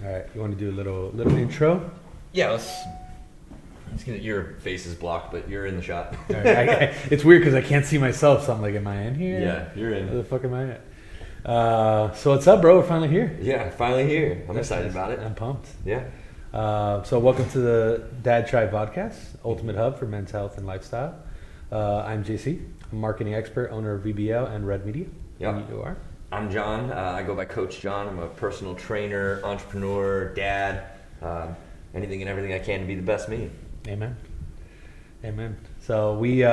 All right, you want to do a little intro? Yeah, let's get your face is blocked, but you're in the shot. All right, it's weird because I can't see myself, so I'm like, am I in here? Yeah, you're in. Where the fuck am I at? So what's up, bro? We're finally here. Yeah, finally here. I'm excited about it. I'm pumped. Yeah. So welcome to the Dad Tribe Podcast, Ultimate Hub for Men's Health and Lifestyle. I'm JC, a marketing expert, owner of VBL and Red Media. Yep. And you are? I'm John. I go by Coach John. I'm a personal trainer, entrepreneur, dad, anything and everything I can to be the best me. Amen. Amen. So we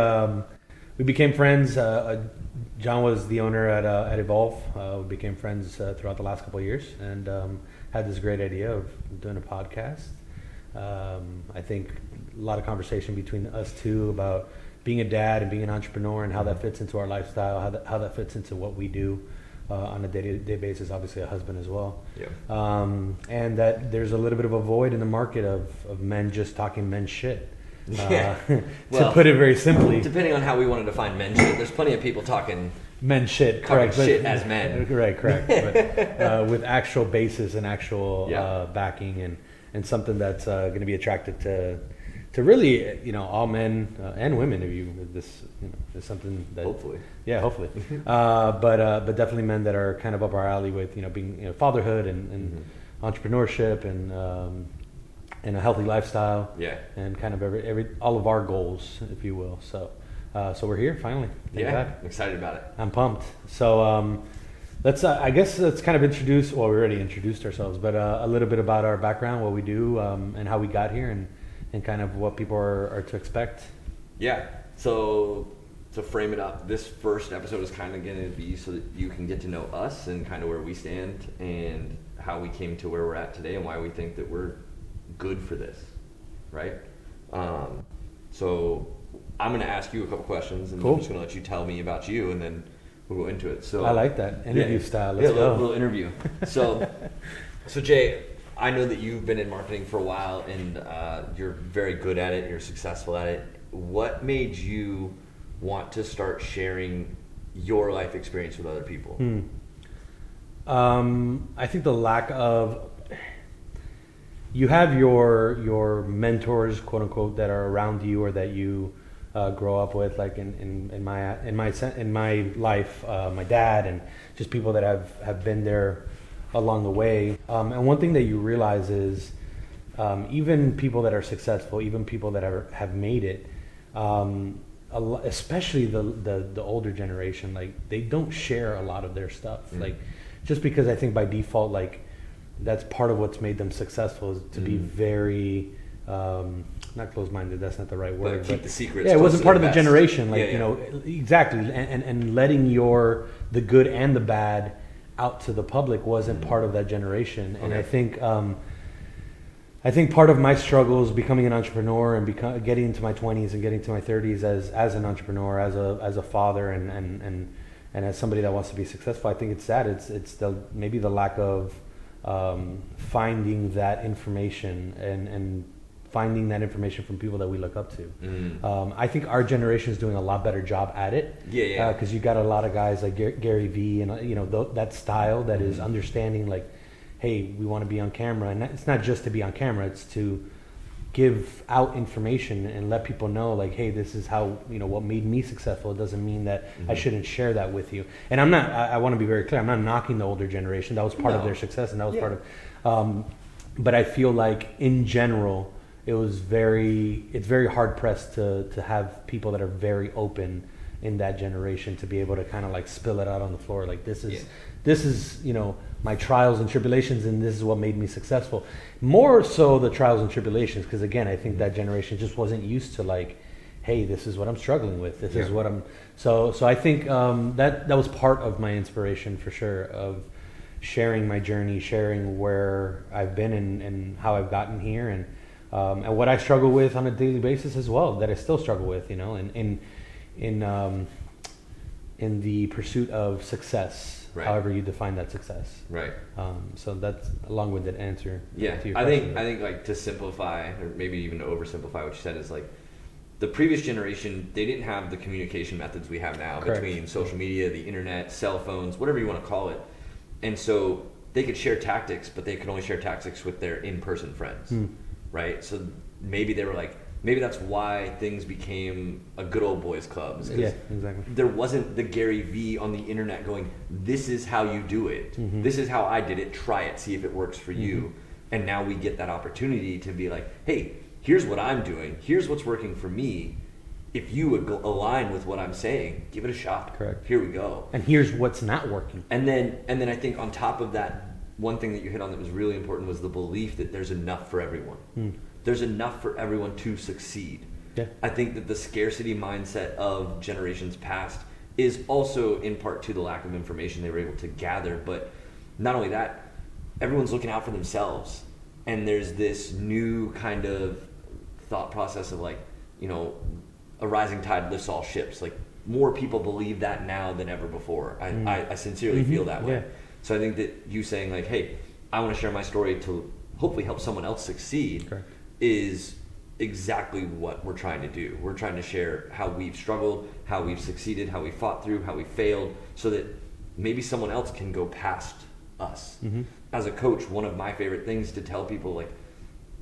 became friends. John was the owner at Evolve. We became friends throughout the last couple of years, and had this great idea of doing a podcast. I think a lot of conversation between us two about being a dad and being an entrepreneur and how that fits into our lifestyle, how that fits into what we do on a day-to-day basis, obviously a husband as well. Yeah. And that there's a little bit of a void in the market of men just talking men's shit. Yeah. To put it very simply. Depending on how we want to define men shit, there's plenty of people talking men's shit, correct. Shit as men. Right, correct. But with actual basis and actual backing and something that's going to be attractive to really, all men and women. If you this, is something that hopefully, but definitely men that are kind of up our alley with being fatherhood and entrepreneurship and a healthy lifestyle. Yeah, and kind of every all of our goals, if you will. So we're here finally. Thank God. I'm excited about it. I'm pumped. So let's I guess let's kind of introduce. Well, we already introduced ourselves, but a little bit about our background, what we do, and how we got here, and kind of what people are to expect. Yeah. So to frame it up, this first episode is kind of going to be so that you can get to know us and kind of where we stand and how we came to where we're at today and why we think that we're good for this, right? So I'm going to ask you a couple questions, and I'm just going to let you tell me about you, and then we'll go into it. So I like that interview style. Let's go. Little interview. So Jay, I know that you've been in marketing for a while, and you're very good at it. You're successful at it. What made you want to start sharing your life experience with other people? I think the lack of you have your mentors, quote unquote, that are around you or that you grow up with, like in my life, my dad and just people that have been there along the way. And one thing that you realize is even people that are successful, even people that have made it, especially the older generation, like they don't share a lot of their stuff. Like just because I think by default, like that's part of what's made them successful is to be very not closed-minded. That's not the right word. But keep the secrets. Yeah, it wasn't part of the best. generation. Like exactly, and letting the good and the bad out to the public wasn't part of that generation. And I think part of my struggles becoming an entrepreneur and getting into my 20s and getting to my 30s as an entrepreneur, as a father and as somebody that wants to be successful, I think it's that it's maybe the lack of finding that information and finding that information from people that we look up to. I think our generation is doing a lot better job at it. Yeah. Because you got a lot of guys like Gary Vee and that style that is understanding, like, hey, we want to be on camera, and it's not just to be on camera; it's to give out information and let people know, like, hey, this is how what made me successful. It doesn't mean that I shouldn't share that with you. And I'm not. I want to be very clear. I'm not knocking the older generation. That was part of their success, and that was part of. But I feel like in general, it's very hard pressed to have people that are very open in that generation to be able to kind of like spill it out on the floor. Like this is my trials and tribulations, and this is what made me successful. More so the trials and tribulations, because again, I think that generation just wasn't used to like, hey, this is what I'm struggling with. This is what I'm. So I think that was part of my inspiration for sure, of sharing my journey, sharing where I've been and how I've gotten here, and what I struggle with on a daily basis as well, that I still struggle with, in the pursuit of success. Right. However you define that success. Right. So that's a long-winded answer. Yeah. To your I question. think like to simplify, or maybe even to oversimplify what you said, is like the previous generation, they didn't have the communication methods we have now. Correct. Between social media, the internet, cell phones, whatever you want to call it. And so they could share tactics, but they could only share tactics with their in-person friends, right? So maybe they were like, maybe that's why things became a good old boys club. Yeah, exactly. There wasn't the Gary V on the internet going, this is how you do it. This is how I did it. Try it. See if it works for you. And now we get that opportunity to be like, hey, here's what I'm doing. Here's what's working for me. If you would align with what I'm saying, give it a shot. Correct. Here we go. And here's what's not working. And then I think on top of that, one thing that you hit on that was really important was the belief that there's enough for everyone. There's enough for everyone to succeed. Yeah. I think that the scarcity mindset of generations past is also in part to the lack of information they were able to gather. But not only that, everyone's looking out for themselves. And there's this new kind of thought process of like, you know, a rising tide lifts all ships. Like more people believe that now than ever before. I sincerely feel that way. Yeah. So I think that you saying like, hey, I want to share my story to hopefully help someone else succeed. Correct. Is exactly what we're trying to do. We're trying to share how we've struggled, how we've succeeded, how we fought through, how we failed, so that maybe someone else can go past us. As a coach, one of my favorite things to tell people, like,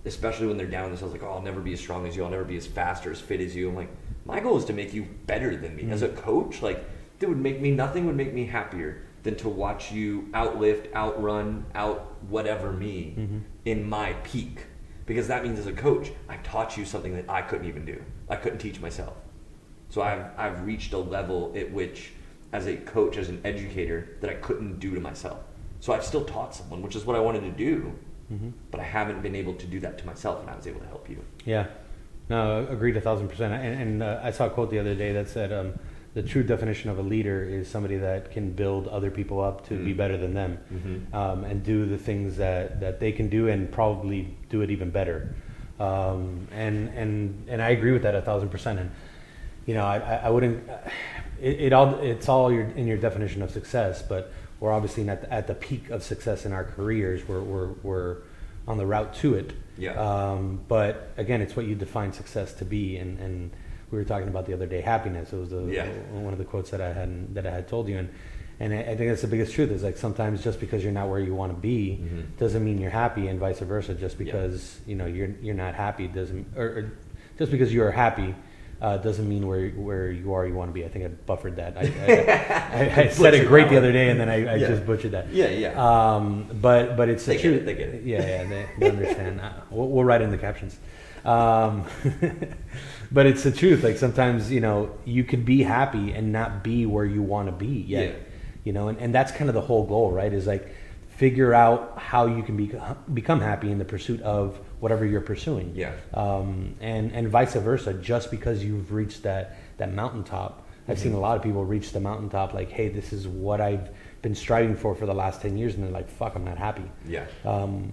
especially when they're down themselves, like, oh, I'll never be as strong as you, I'll never be as fast or as fit as you. I'm like, my goal is to make you better than me. As a coach, like, nothing would make me happier than to watch you outlift, outrun, out whatever me in my peak. Because that means as a coach, I taught you something that I couldn't even do. I couldn't teach myself. So I've reached a level at which, as a coach, as an educator, that I couldn't do to myself. So I've still taught someone, which is what I wanted to do, but I haven't been able to do that to myself, and I was able to help you. Yeah. No, agreed 1,000%. And I saw a quote the other day that said, the true definition of a leader is somebody that can build other people up to be better than them, and do the things that they can do and probably do it even better. And I agree with that 1,000%. And you know, I wouldn't. It's all in your definition of success, but we're obviously not at the peak of success in our careers. We're on the route to it. Yeah. But again, it's what you define success to be, and we were talking about the other day, happiness. It was one of the quotes that I had told you, and I think that's the biggest truth. Is like sometimes just because you're not where you want to be doesn't mean you're happy, and vice versa. Just because you know you're not happy doesn't, or just because you're happy doesn't mean where you are you want to be. I think I buffered that. I said it great the other day, and then I just butchered that. Yeah. But it's the truth. They get it. Yeah, they understand. We'll write in the captions. But it's the truth. Like sometimes, you know, you could be happy and not be where you want to be yet. Yeah. You know, and that's kind of the whole goal, right? Is like figure out how you can become happy in the pursuit of whatever you're pursuing. Yeah. And vice versa. Just because you've reached that mountaintop, I've seen a lot of people reach the mountaintop like, hey, this is what I've been striving for the last 10 years, and they're like, fuck, I'm not happy. Yeah.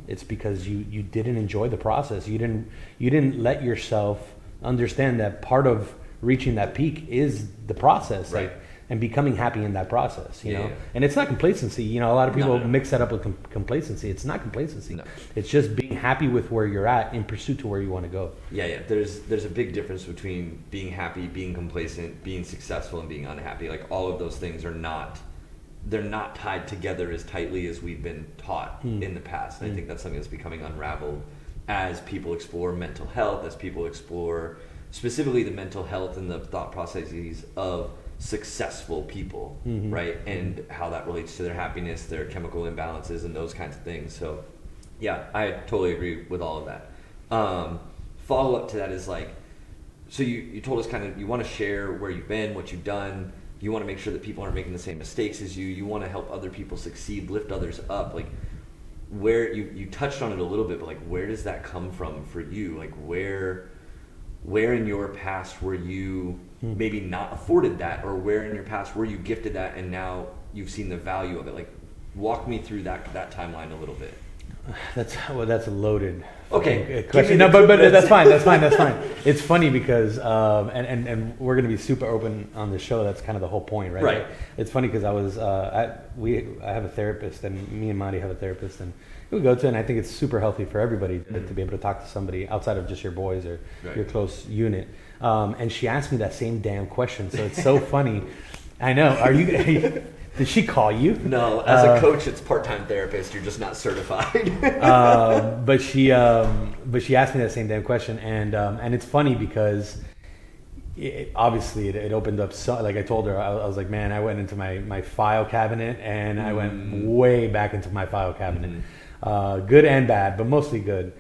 It's because you didn't enjoy the process. You didn't let yourself understand that part of reaching that peak is the process, right? Like, and becoming happy in that process, you know. Yeah. And it's not complacency. You know, a lot of people No. mix that up with complacency. It's not complacency. No. It's just being happy with where you're at in pursuit to where you want to go. Yeah. There's a big difference between being happy, being complacent, being successful, and being unhappy. Like all of those things are not. They're not tied together as tightly as we've been taught in the past. And I think that's something that's becoming unraveled as people explore mental health, as people explore specifically the mental health and the thought processes of successful people, right? And how that relates to their happiness, their chemical imbalances, and those kinds of things. So, yeah, I totally agree with all of that. Follow up to that is like, so you told us kind of you want to share where you've been, what you've done. You want to make sure that people aren't making the same mistakes as you. You want to help other people succeed, lift others up. Like, where you touched on it a little bit, but like, where does that come from for you? Like, where in your past were you maybe not afforded that, or where in your past were you gifted that, and now you've seen the value of it? Like, walk me through that timeline a little bit. That's a loaded Give question. me No, the- but that's fine. It's funny because and we're going to be super open on the show. That's kind of the whole point, right? Right. It's funny because I have a therapist, and me and Monty have a therapist, and we go to, and I think it's super healthy for everybody to be able to talk to somebody outside of just your boys or your close unit. And she asked me that same damn question, so it's so funny. I know. Did she call you? No, as a coach, it's part-time therapist. You're just not certified. But she asked me that same damn question, and it's funny because obviously it opened up. So, like I told her, I was like, man, I went into my file cabinet, and I went way back into my file cabinet, good and bad, but mostly good.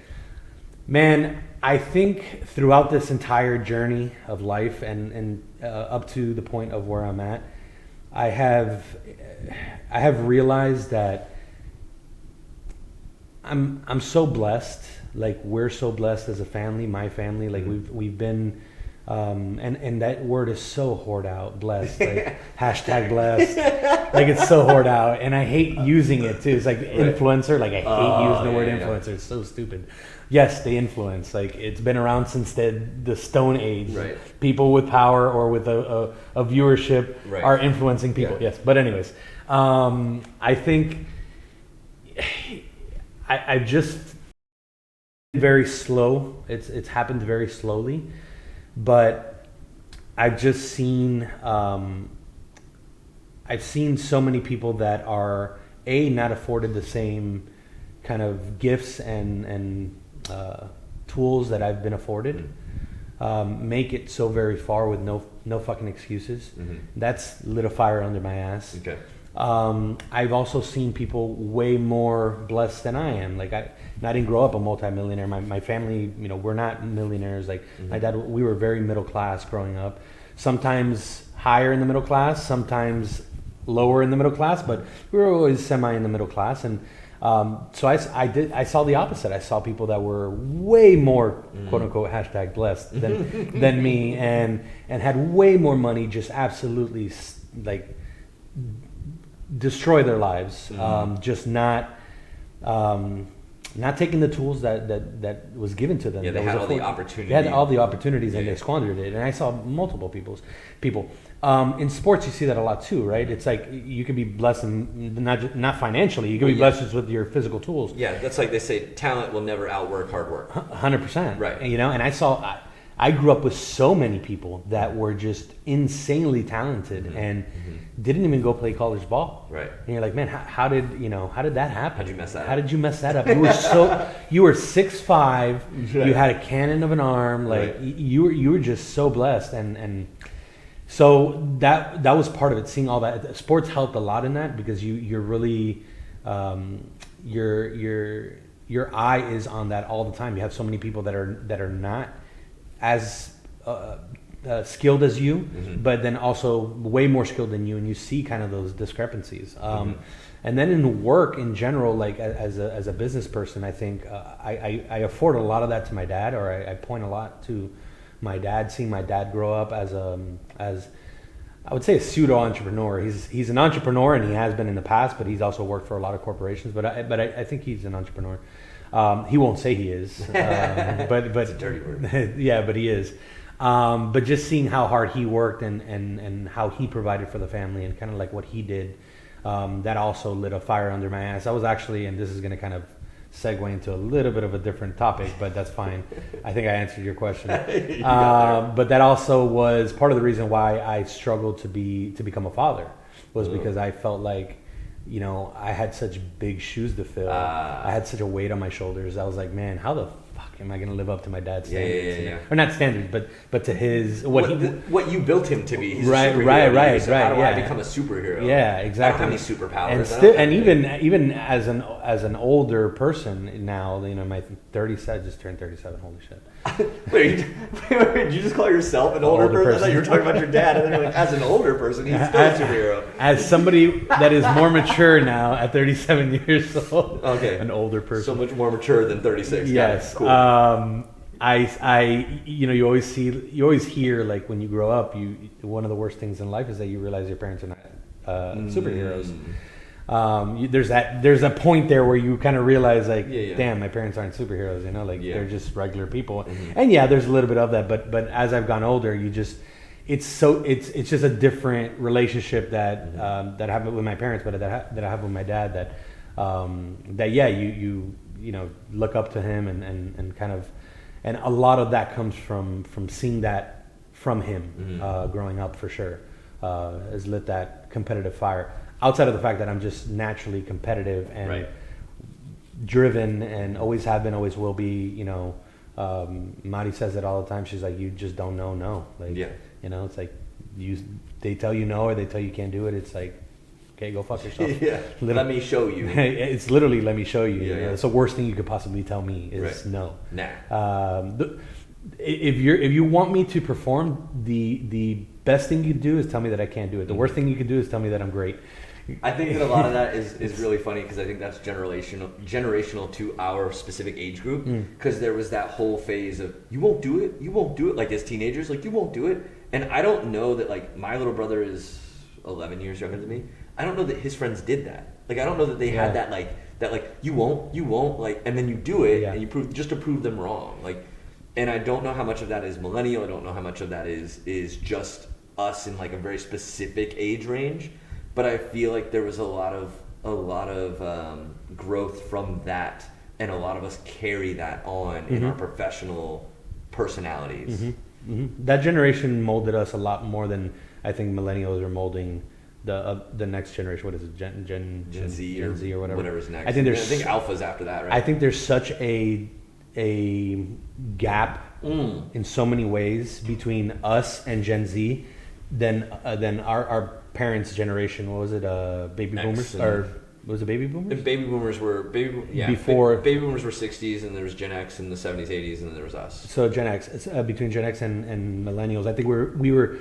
Man, I think throughout this entire journey of life and up to the point of where I'm at, I have realized that I'm so blessed. Like, we're so blessed as a family, my family. Like, we've been, and that word is so whored out, blessed. Like, hashtag blessed. Like, it's so whored out, and I hate using it too. It's like influencer. Like, I hate using the word influencer. It's so stupid. Yes, they influence. Like, it's been around since the Stone Age. Right. People with power or with a viewership are influencing people. Yeah. Yes, but anyways, I think I've just been very slow. It's happened very slowly, but I've just seen I've seen so many people that are not afforded the same kind of gifts and tools that I've been afforded, make it so very far with no fucking excuses. That's lit a fire under my ass. Okay. I've also seen people way more blessed than I am. Like, I didn't grow up a multimillionaire. My family, we're not millionaires. Like, my dad, we were very middle class growing up. Sometimes higher in the middle class, sometimes lower in the middle class, but we were always semi in the middle class. And so I saw the opposite. I saw people that were way more quote unquote hashtag blessed than me, and had way more money, just absolutely like destroy their lives, just not taking the tools that was given to them. Yeah, they had all the opportunities. They had all the opportunities, and they squandered it. And I saw multiple people. In sports, you see that a lot too, right? It's like you can be blessed, not financially. You can be blessed just with your physical tools. Yeah, that's like they say, talent will never outwork hard work. 100%. Right. And I grew up with so many people that were just insanely talented and didn't even go play college ball. Right. And you're like, man, how did that happen? How'd you mess that up? How did you mess that up? You were 6'5", you had a cannon of an arm, like you were just so blessed, and so that was part of it. Seeing all that, sports helped a lot in that, because you're really your eye is on that all the time. You have so many people that are not as skilled as you, but then also way more skilled than you, and you see kind of those discrepancies. And then in work in general, like as a business person, I think I afford a lot of that to my dad, or I point a lot to my dad. Seeing my dad grow up as I would say a pseudo entrepreneur. He's an entrepreneur, and he has been in the past, but he's also worked for a lot of corporations. But I think he's an entrepreneur. He won't say he is, but it's a dirty word. Yeah, but he is. But just seeing how hard he worked and how he provided for the family, and kind of like what he did, that also lit a fire under my ass. I was actually, and this is going to kind of segue into a little bit of a different topic, but that's fine. I think I answered your question. But that also was part of the reason why I struggled to become a father, was because I felt like, I had such big shoes to fill. I had such a weight on my shoulders. I was like, man, how the fuck am I going to live up to my dad's standards? Or not standards, but to his what you built him to be. He's right. How do I become a superhero? Yeah, exactly. I don't have any superpowers. And even as an older person now, my 37, just turned 37. Holy shit. Wait, did you just call yourself an older person? I thought you were talking about your dad, and then you're like, as an older person, he's still a superhero. As somebody that is more mature now at 37 years old. Okay. An older person. So much more mature than 36. Yes. Cool. You always hear, like, when you grow up, one of the worst things in life is that you realize your parents are not superheroes. There's a point there where you kind of realize, like, damn, my parents aren't superheroes, they're just regular people. And there's a little bit of that, but as I've gone older, it's just a different relationship that I have with my parents, but that I have with my dad, you look up to him and kind of, and a lot of that comes from seeing that from him growing up, for sure. Has lit that competitive fire. outside of the fact that I'm just naturally competitive and Right. driven and always have been, always will be, Mari says it all the time. She's like, you just don't know, no. Like, Yeah. it's like they tell you no or they tell you can't do it. It's like, okay, go fuck yourself. Yeah. Let me show you. It's literally, let me show you. Yeah, yeah. It's the worst thing you could possibly tell me is Right. no. Nah. If you want me to perform, the best thing you do is tell me that I can't do it. The worst thing you could do is tell me that I'm great. I think that a lot of that is really funny because I think that's generational to our specific age group, because there was that whole phase of you won't do it, like as teenagers, like you won't do it. And I don't know that, like, my little brother is 11 years younger than me. I don't know that his friends did that. Like, I don't know that they had that you won't, like, and then you do it and you prove, just to prove them wrong. Like, and I don't know how much of that is millennial. I don't know how much of that is just us in like a very specific age range. But I feel like there was a lot of growth from that, and a lot of us carry that on in our professional personalities. That generation molded us a lot more than I think millennials are molding the next generation. What is it, Gen Z or whatever? Whatever's next. I think Alpha's after that, right? I think there's such a gap in so many ways between us and Gen Z than our parents' generation. What was it? Baby boomers, or was it baby boomers? And baby boomers were before. Baby boomers were 60s, and there was Gen X in the 70s, 80s, and then there was us. So Gen X, between Gen X and millennials, I think we were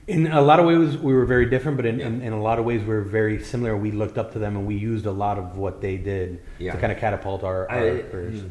in a lot of ways we were very different, but in a lot of ways we were very similar. We looked up to them, and we used a lot of what they did to kind of catapult our careers.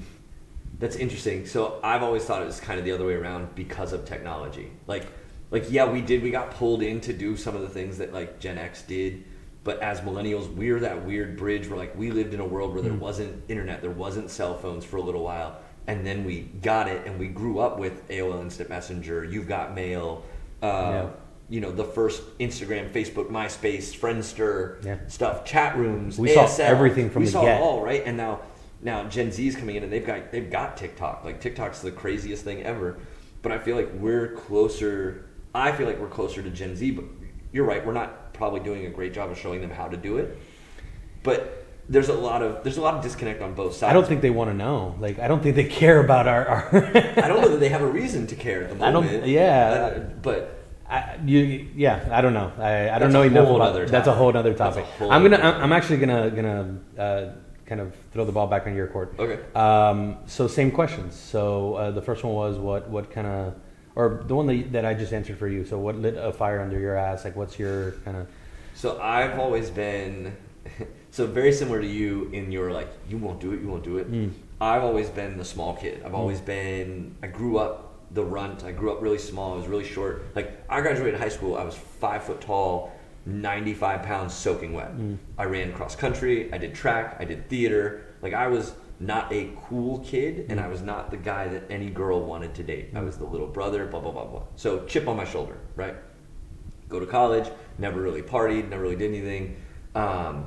That's interesting. So I've always thought it was kind of the other way around because of technology. Like we got pulled in to do some of the things that like Gen X did, but as millennials, we're that weird bridge where like we lived in a world where there wasn't internet, there wasn't cell phones for a little while, and then we got it, and we grew up with AOL Instant Messenger, You've Got Mail, the first Instagram, Facebook, MySpace, Friendster stuff, chat rooms, we ASL. saw everything from we the saw get. it all, right? And now Gen Z is coming in, and they've got TikTok. Like TikTok's the craziest thing ever, but I feel like we're closer. I feel like we're closer to Gen Z, but you're right. We're not probably doing a great job of showing them how to do it. But there's a lot of disconnect on both sides. I don't think they want to know. Like, I don't think they care about our I don't know that they have a reason to care at the moment. I don't know. I don't know enough about it. That's a whole other topic. I'm actually gonna kind of throw the ball back on your court. Okay. So same questions. So the first one was what kind of, or the one that I just answered for you. So what lit a fire under your ass? Like, what's your kind of? So I've always been, so very similar to you in your like, you won't do it. I've always been the small kid. I've always been, I grew up the runt. I grew up really small. I was really short. Like, I graduated high school. I was 5 foot tall, 95 pounds soaking wet. I ran cross country. I did track. I did theater. Like, I was not a cool kid, and I was not the guy that any girl wanted to date. I was the little brother, blah, blah, blah, blah. So chip on my shoulder, right? Go to college, never really partied, never really did anything. And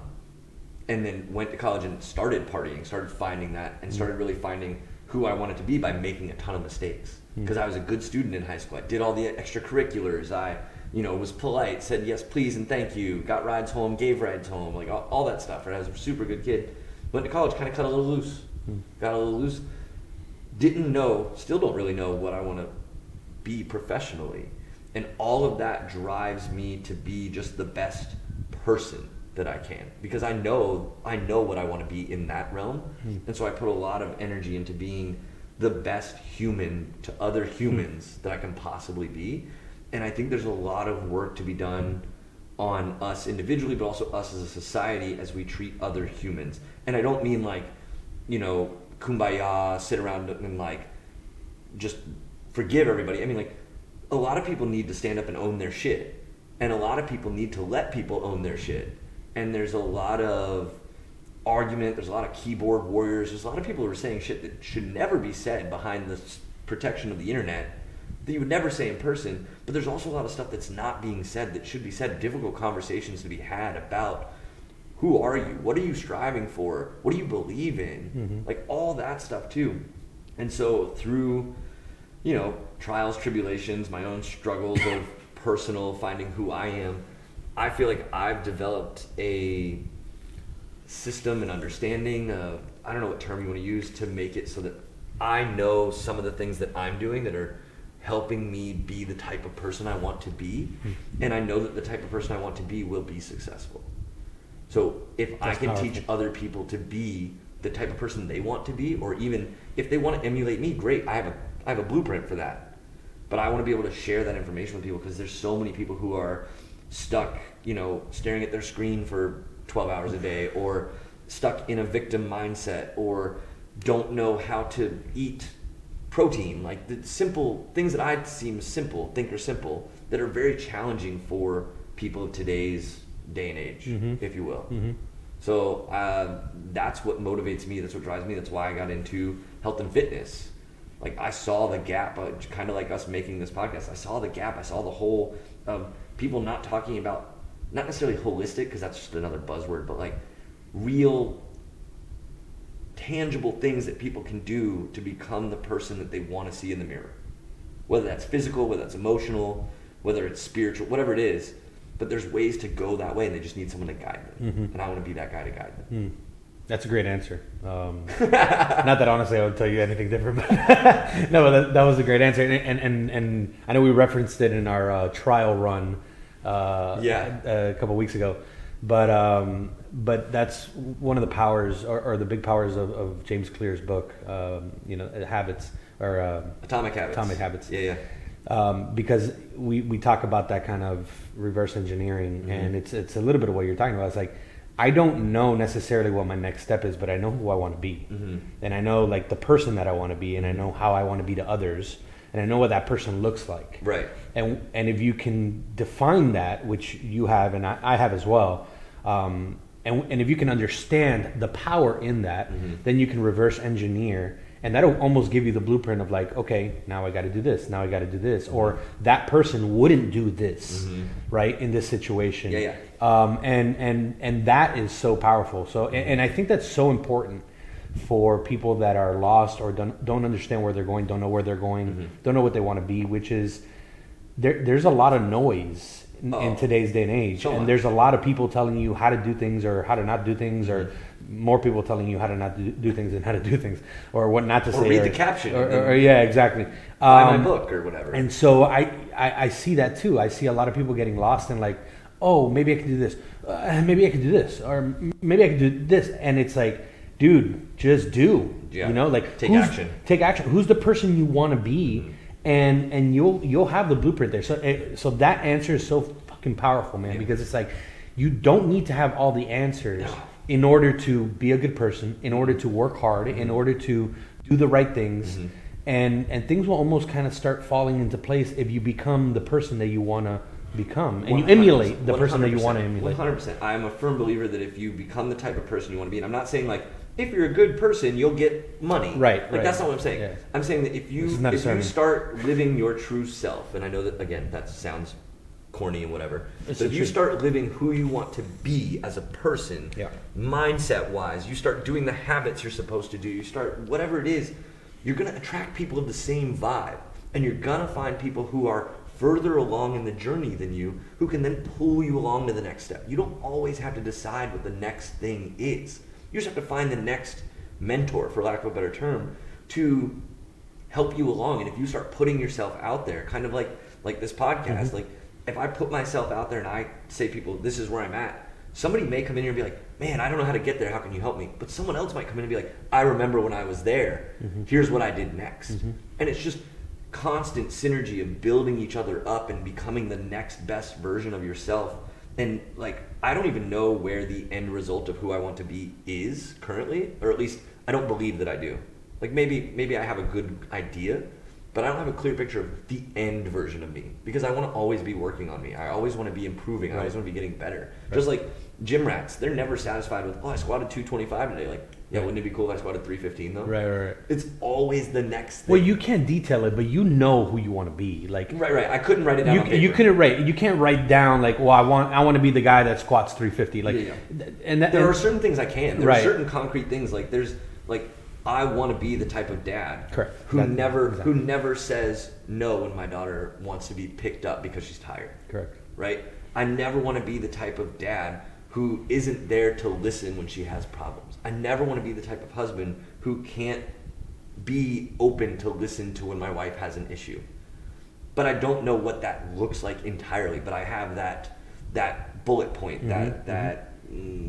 then went to college and started partying, started finding that, and started really finding who I wanted to be by making a ton of mistakes. Because I was a good student in high school. I did all the extracurriculars. I was polite, said yes, please, and thank you, got rides home, gave rides home, like all that stuff, right? I was a super good kid. Went to college, kind of cut a little loose. Got a little loose. Didn't know, still don't really know what I want to be professionally. And all of that drives me to be just the best person that I can. Because I know what I want to be in that realm. And so I put a lot of energy into being the best human to other humans that I can possibly be. And I think there's a lot of work to be done on us individually, but also us as a society as we treat other humans. And I don't mean like, kumbaya, sit around and like just forgive everybody. I mean, like, a lot of people need to stand up and own their shit. And a lot of people need to let people own their shit. And there's a lot of argument, there's a lot of keyboard warriors, there's a lot of people who are saying shit that should never be said behind the protection of the internet that you would never say in person. But there's also a lot of stuff that's not being said that should be said, difficult conversations to be had about who are you, what are you striving for, what do you believe in, like all that stuff too. And so through trials, tribulations, my own struggles of personal finding who I am, I feel like I've developed a system and understanding of, I don't know what term you want to use, to make it so that I know some of the things that I'm doing that are helping me be the type of person I want to be, and I know that the type of person I want to be will be successful. So if I can teach other people to be the type of person they want to be, or even if they want to emulate me, great, I have a blueprint for that. But I want to be able to share that information with people, because there's so many people who are stuck, staring at their screen for 12 hours a day, or stuck in a victim mindset, or don't know how to eat protein, like the simple things that I think are simple, that are very challenging for people of today's day and age, if you will. So that's what motivates me, that's what drives me, that's why I got into health and fitness. Like, I saw the gap, kind of like us making this podcast. I saw the gap, I saw the hole of people not talking about, not necessarily holistic, because that's just another buzzword, but like real tangible things that people can do to become the person that they want to see in the mirror. Whether that's physical, whether that's emotional, whether it's spiritual, whatever it is. But there's ways to go that way, and they just need someone to guide them. And I want to be that guy to guide them. That's a great answer. Not that honestly I would tell you anything different, but no, but that was a great answer. And I know we referenced it in our trial run a couple weeks ago. But that's one of the powers, or the big powers of James Clear's book, Habits, or Atomic Habits. Atomic Habits. Yeah. Because we talk about that kind of reverse engineering, and it's a little bit of what you're talking about. It's like, I don't know necessarily what my next step is, but I know who I want to be, and I know like the person that I want to be, and I know how I want to be to others, and I know what that person looks like. Right. And if you can define that, which you have and I have as well, and if you can understand the power in that, then you can reverse engineer, and that'll almost give you the blueprint of like, okay, now I got to do this, now I got to do this, or that person wouldn't do this, right, in this situation. And that is so powerful. So, and I think that's so important for people that are lost, or don't understand where they're going, don't know where they're going, don't know what they want to be, which is there's a lot of noise in today's day and age, and there's a lot of people telling you how to do things or how to not do things, or more people telling you how to not do things and how to do things, or what not to say, or read the caption, or yeah, exactly, buy my book or whatever. And so I see that too. I see a lot of people getting lost in like, oh, maybe I can do this, maybe I can do this, or maybe I can do this, and it's like, dude, just do. Like take action. Take action. Who's the person you want to be? And you'll have the blueprint there. So that answer is so fucking powerful, man, because it's like, you don't need to have all the answers in order to be a good person, in order to work hard, in order to do the right things, and things will almost kind of start falling into place if you become the person that you want to become, and you emulate the person that you want to emulate. 100%. I'm a firm believer that if you become the type of person you want to be, and I'm not saying like, if you're a good person, you'll get money. Right. That's not what I'm saying. Yeah. I'm saying that if you start living your true self, and I know that, again, that sounds corny and whatever, but if you start living who you want to be as a person, mindset-wise, you start doing the habits you're supposed to do, you start whatever it is, you're going to attract people of the same vibe, and you're going to find people who are further along in the journey than you, who can then pull you along to the next step. You don't always have to decide what the next thing is. You just have to find the next mentor, for lack of a better term, to help you along. And if you start putting yourself out there, kind of like this podcast, like if I put myself out there and I say, people, this is where I'm at, somebody may come in here and be like, man, I don't know how to get there, how can you help me? But someone else might come in and be like, I remember when I was there, here's what I did next. And it's just constant synergy of building each other up and becoming the next best version of yourself. And like, I don't even know where the end result of who I want to be is currently, or at least I don't believe that I do. Like maybe I have a good idea, but I don't have a clear picture of the end version of me, because I want to always be working on me. I always want to be improving. I always want to be getting better. Just like gym rats, they're never satisfied with, I squatted 225 today. Like, yeah, wouldn't it be cool if I squatted 315 though? Right. It's always the next thing. Well, you can't detail it, but you know who you want to be. Like, right. I couldn't write it down on paper. You can't write down like, well, I want to be the guy that squats 350. Like, and there are certain things I can. There are certain concrete things. Like there's like, I want to be the type of dad who never says no when my daughter wants to be picked up because she's tired. Correct. Right? I never want to be the type of dad who isn't there to listen when she has problems. I never want to be the type of husband who can't be open to listen to when my wife has an issue. But I don't know what that looks like entirely, but I have that bullet point, that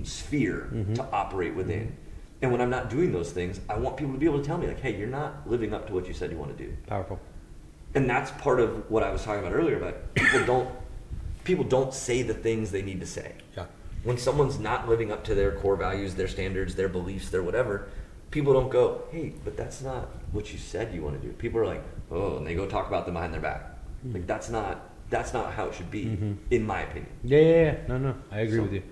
sphere to operate within. And when I'm not doing those things, I want people to be able to tell me, like, hey, you're not living up to what you said you want to do. Powerful. And that's part of what I was talking about earlier, about people don't say the things they need to say. Yeah. When someone's not living up to their core values, their standards, their beliefs, their whatever, people don't go, hey, but that's not what you said you want to do. People are like, oh, and they go talk about them behind their back. Like, that's not how it should be, in my opinion. Yeah. No, I agree with you.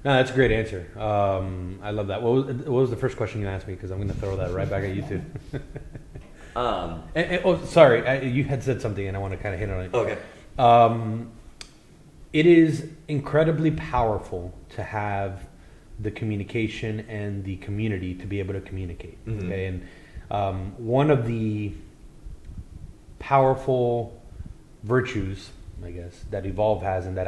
No, that's a great answer. I love that. What was the first question you asked me? Because I'm going to throw that right back at you too. Sorry, you had said something, and I want to kind of hit on it. Okay. It is incredibly powerful to have the communication and the community to be able to communicate. Okay, and one of the powerful virtues, I guess, that Evolve has, and that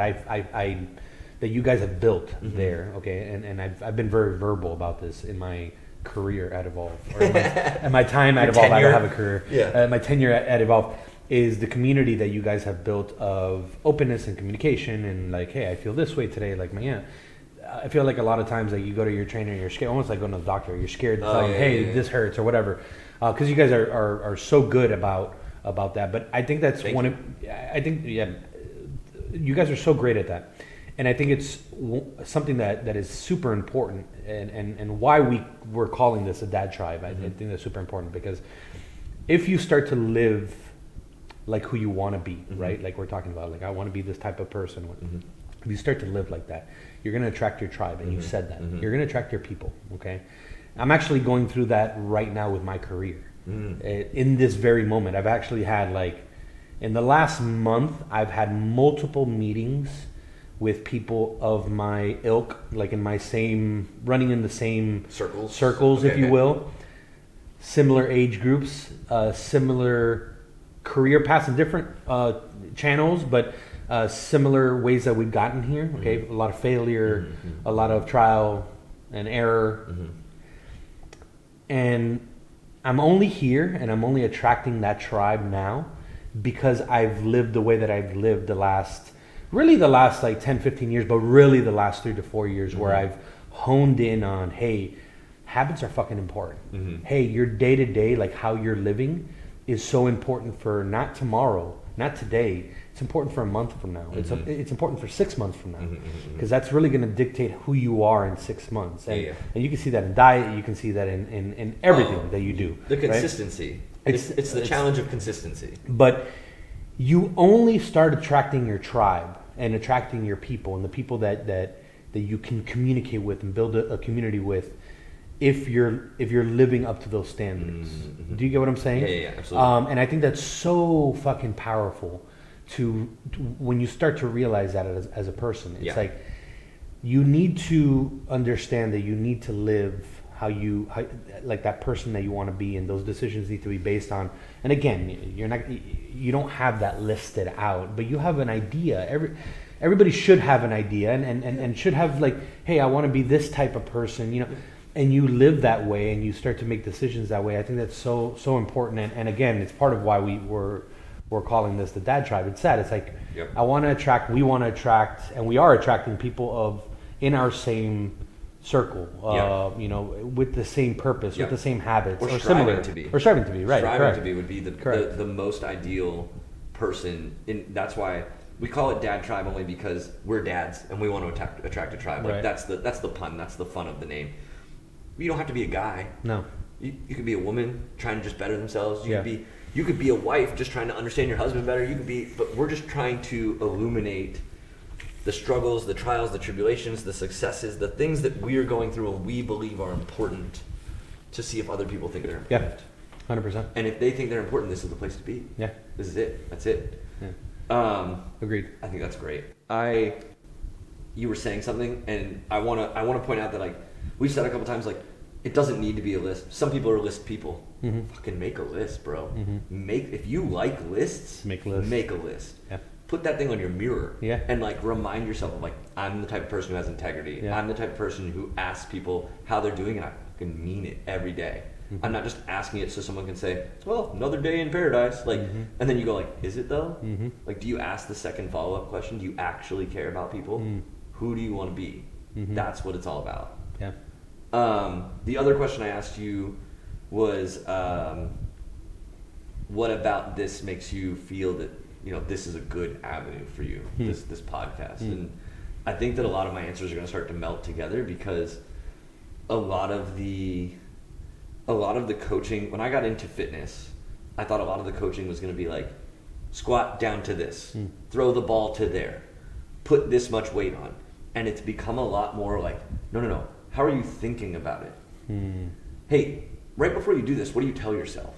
that you guys have built there. Okay, and I've been very verbal about this in my career at Evolve, or in my time at Evolve. I don't have a career. Yeah. My tenure at Evolve is the community that you guys have built of openness and communication, and like, hey, I feel this way today. Like, I feel like a lot of times, like, you go to your trainer and you're scared, almost like going to the doctor. You're scared to tell them, hey, this hurts or whatever, because you guys are so good about that. But I think that's you guys are so great at that. And I think it's something that is super important, and why we're calling this a dad tribe. I think that's super important, because if you start to live like who you want to be, right? Like we're talking about, like, I want to be this type of person. If you start to live like that, you're going to attract your tribe, and you said that. You're going to attract your people, okay? I'm actually going through that right now with my career. In this very moment, I've actually had, like, in the last month, I've had multiple meetings with people of my ilk, like in my running in the same circles, if you will, similar age groups, similar career paths in different channels, but similar ways that we've gotten here. Okay, a lot of failure, a lot of trial and error, and I'm only here, and I'm only attracting that tribe now because I've lived the way that I've lived the last like 10, 15 years, but really the last 3 to 4 years, where I've honed in on, hey, habits are fucking important. Hey, your day to day, like how you're living, is so important for not tomorrow, not today. It's important for a month from now. It's important for 6 months from now, because that's really going to dictate who you are in 6 months. And you can see that in diet. You can see that in everything that you do. The consistency. Right? It's the challenge of consistency. But you only start attracting your tribe and attracting your people, and the people that you can communicate with and build a community with, if you're living up to those standards. Do you get what I'm saying? Yeah, absolutely. And I think that's so fucking powerful to when you start to realize that as a person. It's like, you need to understand that you need to live how like that person that you want to be, and those decisions need to be based on. And again, you don't have that listed out, but you have an idea. Everybody should have an idea, and should have, like, hey, I want to be this type of person, and you live that way, and you start to make decisions that way. I think that's so important, and again, it's part of why we're calling this the Dad Tribe. It's sad. It's like, we want to attract, and we are attracting people in our same circle, with the same purpose, with the same habits, or similar to be. Or striving to be, right? Striving correct. to be would be the most ideal person, and that's why we call it Dad Tribe, only because we're dads and we want to attract a tribe. Like, that's the pun, that's the fun of the name. You don't have to be a guy. No. You could be a woman trying to just better themselves. You could be a wife just trying to understand your husband better. But we're just trying to illuminate the struggles, the trials, the tribulations, the successes, the things that we are going through and we believe are important, to see if other people think they're important. 100%. And if they think they're important, this is the place to be. Yeah. This is it. That's it. Yeah. Agreed. I think that's great. You were saying something, and I want to point out that, like, we've said a couple times, like, it doesn't need to be a list. Some people are list people. Fucking make a list, bro. If you like lists, make a list. Yeah. put that thing on your mirror. Yeah. And like remind yourself of like, I'm the type of person who has integrity. Yeah. I'm the type of person who asks people how they're doing, and I fucking mean it every day. Mm-hmm. I'm not just asking it so someone can say, well, another day in paradise. Like, Mm-hmm. and then you go like, is it though? Mm-hmm. Like, do you ask the second follow-up question? Do you actually care about people? Mm. Who do you want to be? Mm-hmm. That's what it's all about. Yeah. The other question I asked you was, what about this makes you feel that, you know, this is a good avenue for you, this podcast? And I think that a lot of my answers are going to start to melt together, because a lot of the coaching, when I got into fitness, I thought a lot of the coaching was going to be like, squat down to this, throw the ball to there, put this much weight on. And it's become a lot more like, no, how are you thinking about it? Hey, right before you do this, what do you tell yourself?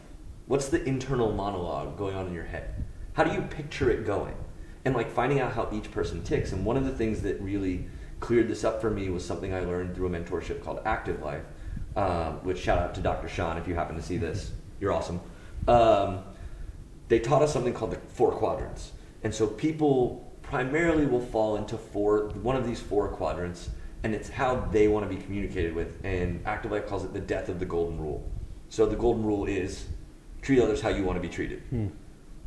What's the internal monologue going on in your head? How do you picture it going? And like finding out how each person ticks. And one of the things that really cleared this up for me was something I learned through a mentorship called Active Life, which, shout out to Dr. Sean if you happen to see this. You're awesome. They taught us something called the 4 quadrants. And so people primarily will fall into one of these 4 quadrants, and it's how they want to be communicated with. And Active Life calls it the death of the golden rule. So the golden rule is treat others how you want to be treated.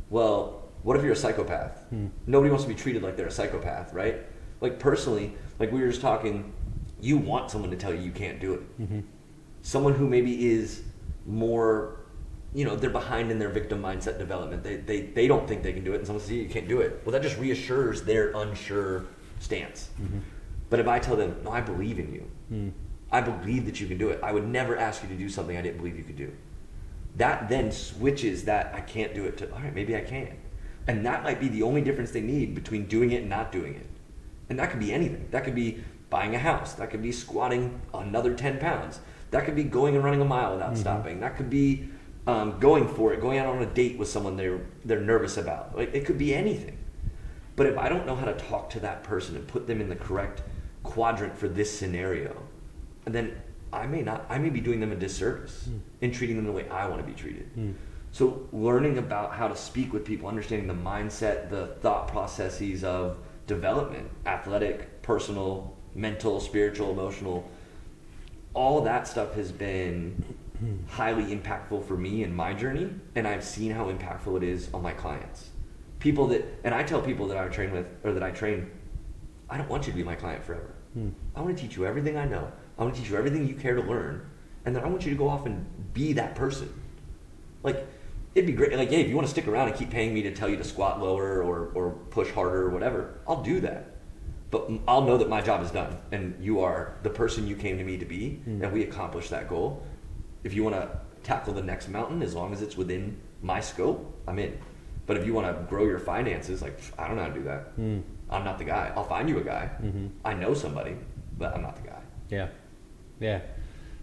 Well, what if you're a psychopath? Nobody wants to be treated like they're a psychopath, right? Like personally, like we were just talking, you want someone to tell you can't do it. Someone who maybe is more, you know, they're behind in their victim mindset development. They don't think they can do it, and someone says, you can't do it. Well, that just reassures their unsure stance. But if I tell them, no, I believe in you. I believe that you can do it. I would never ask you to do something I didn't believe you could do. That then switches that I can't do it to, all right, maybe I can. And that might be the only difference they need between doing it and not doing it. And that could be anything. That could be buying a house. That could be squatting another 10 pounds. That could be going and running a mile without stopping. That could be going for it, going out on a date with someone they're nervous about. Like, it could be anything. But if I don't know how to talk to that person and put them in the correct quadrant for this scenario, then I may be doing them a disservice in treating them the way I want to be treated. So learning about how to speak with people, understanding the mindset, the thought processes of development, athletic, personal, mental, spiritual, emotional, all that stuff has been highly impactful for me in my journey, and I've seen how impactful it is on my clients. And I tell people that I train with, or that I train, I don't want you to be my client forever. I want to teach you everything I know. I want to teach you everything you care to learn, and then I want you to go off and be that person. Like, it'd be great, like, hey, if you want to stick around and keep paying me to tell you to squat lower or push harder or whatever, I'll do that. But I'll know that my job is done, and you are the person you came to me to be, and we accomplished that goal. If you want to tackle the next mountain, as long as it's within my scope, I'm in. But if you want to grow your finances, like, I don't know how to do that. I'm not the guy. I'll find you a guy. I know somebody, but I'm not the guy. Yeah,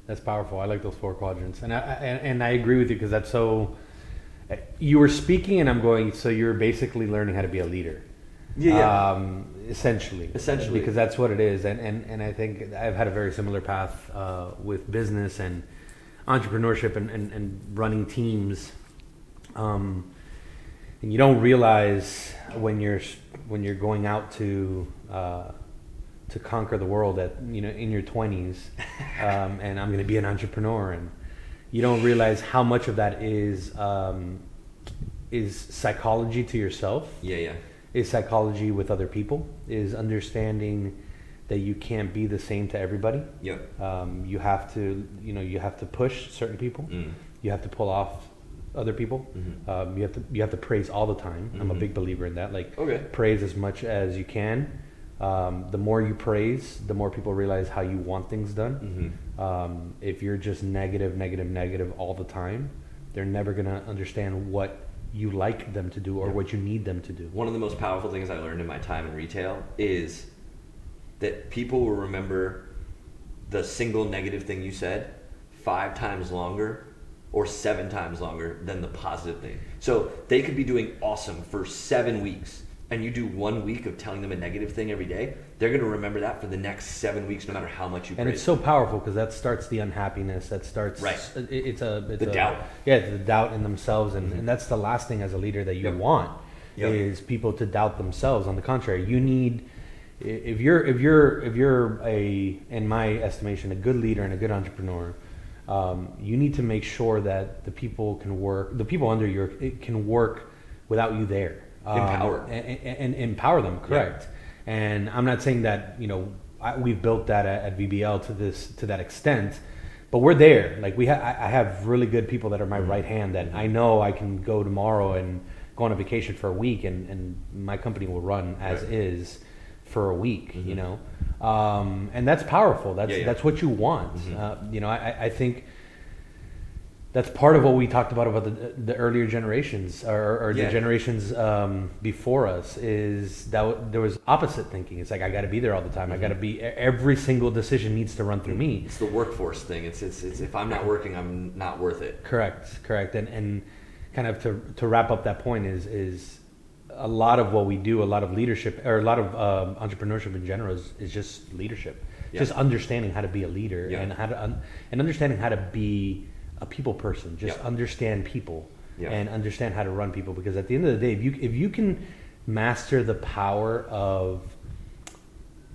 that's powerful. I like those 4 quadrants, and I agree with you, because that's so. You were speaking, and I'm going. So you're basically learning how to be a leader. Essentially, because that's what it is, and I think I've had a very similar path with business and entrepreneurship and running teams. And you don't realize when you're going out to conquer the world in your 20s, and I'm going to be an entrepreneur, and you don't realize how much of that is psychology to yourself. Is psychology with other people, is understanding that you can't be the same to everybody. You have to push certain people. You have to pull off other people. You have to praise all the time. I'm a big believer in that. Praise as much as you can. The more you praise, the more people realize how you want things done. If you're just negative all the time, they're never going to understand what you like them to do or what you need them to do. One of the most powerful things I learned in my time in retail is that people will remember the single negative thing you said 5 times longer or 7 times longer than the positive thing. So they could be doing awesome for 7 weeks, and you do 1 week of telling them a negative thing every day, they're going to remember that for the next 7 weeks, no matter how much you praise. And it's so powerful, because that starts the unhappiness. That starts it's the doubt. Yeah, the doubt in themselves, and that's the last thing as a leader that you want. Yep. is people to doubt themselves. On the contrary, you need, if you're a, in my estimation, a good leader and a good entrepreneur, you need to make sure that the people under you can work without you there. Empower. And empower them, correct. Yeah. And I'm not saying that, we've built that at VBL to that extent, but we're there. Like I have really good people that are my right hand that I know I can go tomorrow and go on a vacation for a week and my company will run as is for a week, and that's powerful. That's what you want. I think that's part of what we talked about the earlier generations or the generations before us, is that there was opposite thinking. It's like, I got to be there all the time. I got to be, every single decision needs to run through me. It's the workforce thing. It's if I'm not working, I'm not worth it. Correct. And kind of to wrap up that point is a lot of what we do, a lot of leadership, or a lot of entrepreneurship in general is just leadership. Just understanding how to be a leader and how to and understanding how to be a people person. Just understand people and understand how to run people, because at the end of the day, if you can master the power of,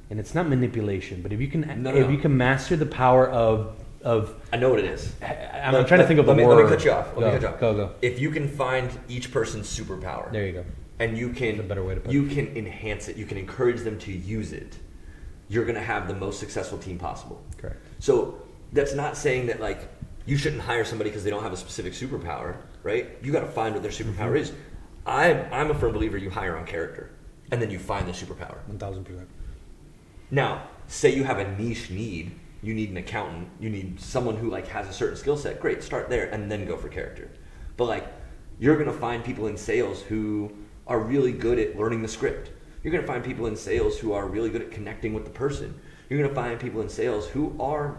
and it's not manipulation, but if you can you can master the power of I know what it is. I'm trying to think of the word. Let me cut you off. Go. If you can find each person's superpower, there you go, and you can, that's a better way to put you can enhance it, you can encourage them to use it, you're going to have the most successful team possible. Correct. So that's not saying that like you shouldn't hire somebody because they don't have a specific superpower, right? You got to find what their superpower is. I'm a firm believer you hire on character, and then you find the superpower. 1000%. Now, say you have a niche need. You need an accountant. You need someone who like has a certain skill set. Great, start there and then go for character. But like, you're gonna find people in sales who are really good at learning the script. You're gonna find people in sales who are really good at connecting with the person. You're gonna find people in sales who are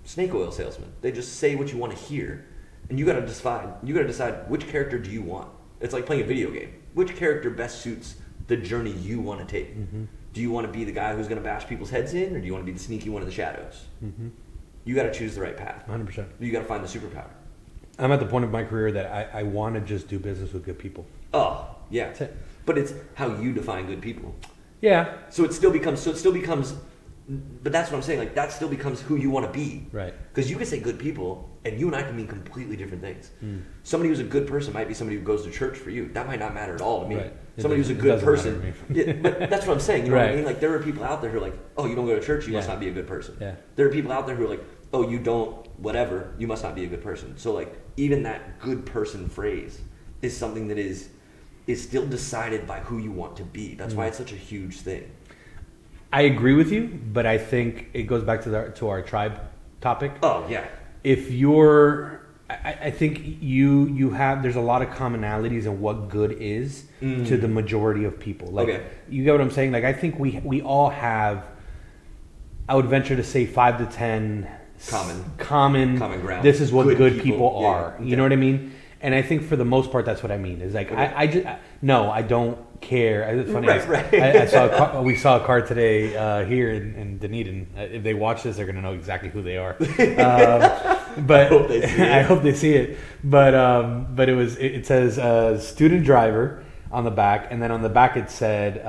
snake oil salesmen. They just say what you want to hear, and you gotta decide. You gotta decide, which character do you want. It's like playing a video game. Which character best suits the journey you want to take? Mm-hmm. Do you want to be the guy who's going to bash people's heads in, or do you want to be the sneaky one in the shadows? Mm-hmm. You got to choose the right path. 100%. You got to find the superpower. I'm at the point of my career that I want to just do business with good people. Oh, yeah. That's it. But it's how you define good people. Yeah. So it still becomes, but that's what I'm saying. Like, that still becomes who you want to be. Right. Because you can say good people, and you and I can mean completely different things. Somebody who's a good person might be somebody who goes to church for you. That might not matter at all to me. Right. Somebody who's a good person. But that's what I'm saying. You know what I mean? Like, there are people out there who are like, oh, you don't go to church, you must not be a good person. Yeah. There are people out there who are like, oh, you don't whatever, you must not be a good person. So like, even that good person phrase is something that is still decided by who you want to be. That's why it's such a huge thing. I agree with you, but I think it goes back to our tribe topic. Oh yeah. If you're, I think you have, there's a lot of commonalities in what good is to the majority of people. Like, you get what I'm saying? Like, I think we all have, I would venture to say 5 to 10 common ground. This is what good people are. You know what I mean? And I think for the most part, that's what I mean. Is like, I don't care. It's funny. Right. We saw a car today here in Dunedin. If they watch this, they're going to know exactly who they are. But I hope they see it. But it says student driver on the back, and then on the back it said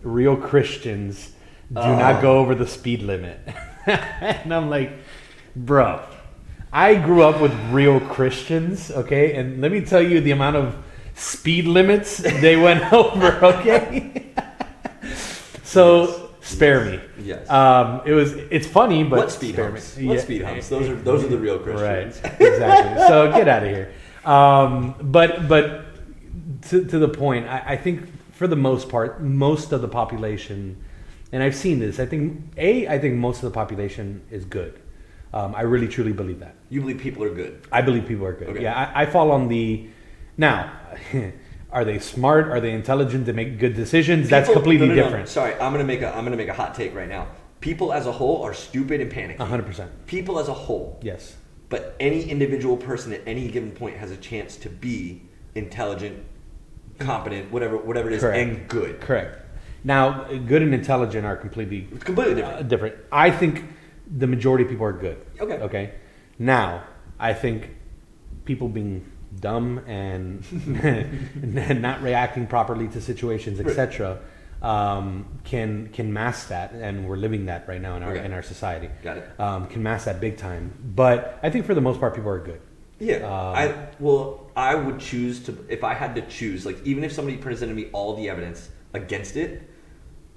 real Christians do not go over the speed limit. And I'm like, bro, I grew up with real Christians, okay? And let me tell you the amount of speed limits they went over, okay? So spare me. Yes. It's funny, but what speed humps? What speed humps? Those are the real Christians. Right. Exactly. So get out of here. But to the point, I think for the most part, most of the population, and I've seen this, I think most of the population is good. I really truly believe that. You believe people are good? I believe people are good. Okay. Yeah, I fall on the... Now, are they smart? Are they intelligent to make good decisions? That's completely different. Sorry, I'm gonna make a hot take right now. People as a whole are stupid and panicky. 100%. People as a whole. Yes. But any individual person at any given point has a chance to be intelligent, competent, whatever it is, Correct. and good. Correct. Now, good and intelligent are completely different. I think the majority of people are good. Okay. Now, I think people being dumb and and not reacting properly to situations, etc., can mask that, and we're living that right now in our society. Got it. Can mask that big time. But I think for the most part, people are good. Yeah. I would choose to, if I had to choose, like even if somebody presented me all the evidence against it,